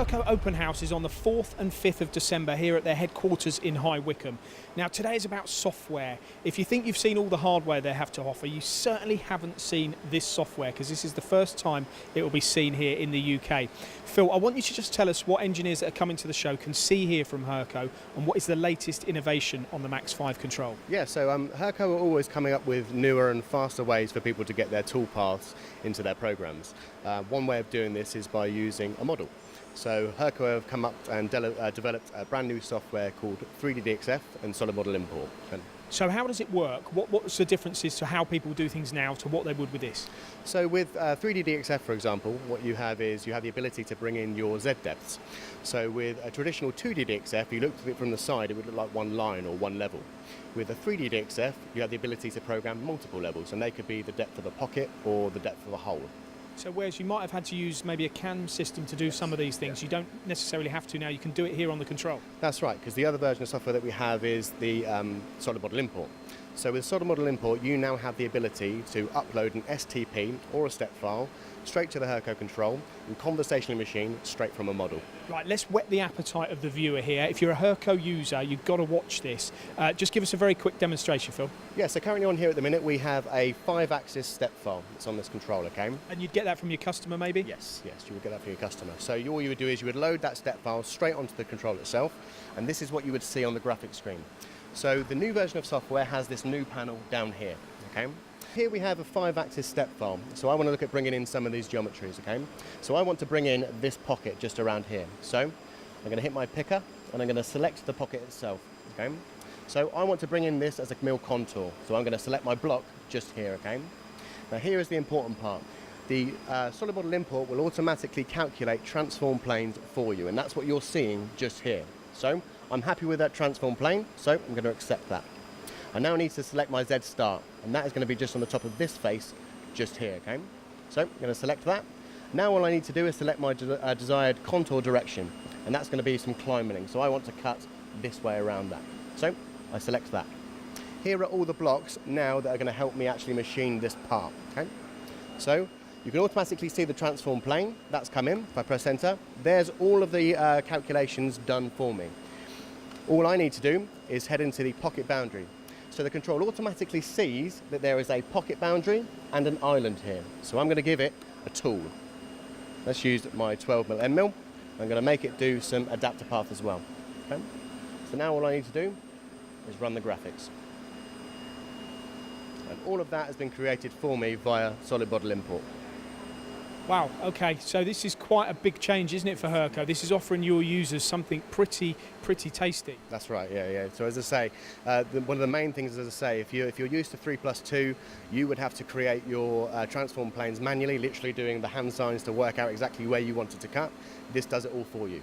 Hurco Open House is on the 4th and 5th of December here at their headquarters in High Wycombe. Now today is about software. If you think you've seen all the hardware they have to offer, you certainly haven't seen this software, because this is the first time it will be seen here in the UK. Phil, I want you to just tell us what engineers that are coming to the show can see here from Hurco and what is the latest innovation on the Max 5 control. Yeah, so Hurco are always coming up with newer and faster ways for people to get their toolpaths into their programs. One way of doing this is by using a model. So Hurco have come up and developed a brand new software called 3D DXF and solid model import. So how does it work? What's the differences to how people do things now to what they would with this? So with 3D DXF, for example, what you have is you have the ability to bring in your Z depths. So with a traditional 2D DXF, if you looked at it from the side, it would look like one line or one level. With a 3D DXF, you have the ability to program multiple levels, and they could be the depth of a pocket or the depth of a hole. So whereas you might have had to use maybe a CAM system to do some of these things, you don't necessarily have to now, you can do it here on the control. That's right, because the other version of software that we have is the solid model import. So with solid model import, you now have the ability to upload an STP or a step file straight to the Hurco control and conversationally machine straight from a model. Right, let's whet the appetite of the viewer here. If you're a Hurco user, you've got to watch this. Just give us a very quick demonstration, Phil. Yeah, so currently on here at the minute, we have a 5-axis step file that's on this controller, okay? And you'd get that from your customer, maybe? Yes, you would get that from your customer. So all you would do is you would load that step file straight onto the controller itself, and this is what you would see on the graphic screen. So the new version of software has this new panel down here, okay? Here we have a 5-axis step file. So I want to look at bringing in some of these geometries, okay? So I want to bring in this pocket just around here. So I'm going to hit my picker and I'm going to select the pocket itself, okay? So I want to bring in this as a mill contour. So I'm going to select my block just here, okay? Now here is the important part. The solid model import will automatically calculate transform planes for you, and that's what you're seeing just here. So I'm happy with that transform plane, so I'm going to accept that. I now need to select my Z start, and that is going to be just on the top of this face just here, okay? So I'm going to select that. Now all I need to do is select my desired contour direction, and that's going to be some climbing. So I want to cut this way around that. So I select that. Here are all the blocks now that are going to help me actually machine this part, okay? So you can automatically see the transform plane. That's come in. If I press enter, there's all of the calculations done for me. All I need to do is head into the pocket boundary. So the control automatically sees that there is a pocket boundary and an island here. So I'm going to give it a tool. Let's use my 12mm end mill. I'm going to make it do some adapter path as well. Okay? So now all I need to do is run the graphics. And all of that has been created for me via solid model import. Wow, okay, so this is quite a big change, isn't it, for Hurco? This is offering your users something pretty tasty. That's right, yeah. So as I say, one of the main things, as I say, if you're used to 3+2, you would have to create your transform planes manually, literally doing the hand signs to work out exactly where you wanted to cut. This does it all for you.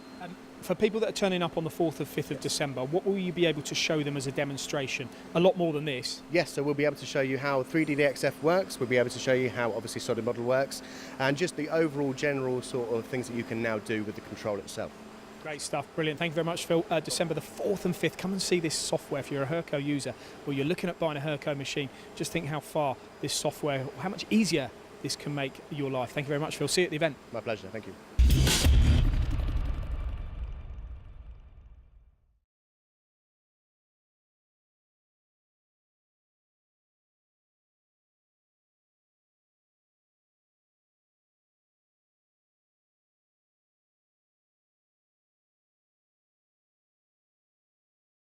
For people that are turning up on the 4th and 5th of December, what will you be able to show them as a demonstration? A lot more than this. Yes, so we'll be able to show you how 3D DXF works, we'll be able to show you how obviously solid model works, and just the overall general sort of things that you can now do with the control itself. Great stuff, brilliant. Thank you very much, Phil. December the 4th and 5th, come and see this software if you're a Hurco user or you're looking at buying a Hurco machine. Just think how far this software, how much easier this can make your life. Thank you very much, Phil. See you at the event. My pleasure, thank you.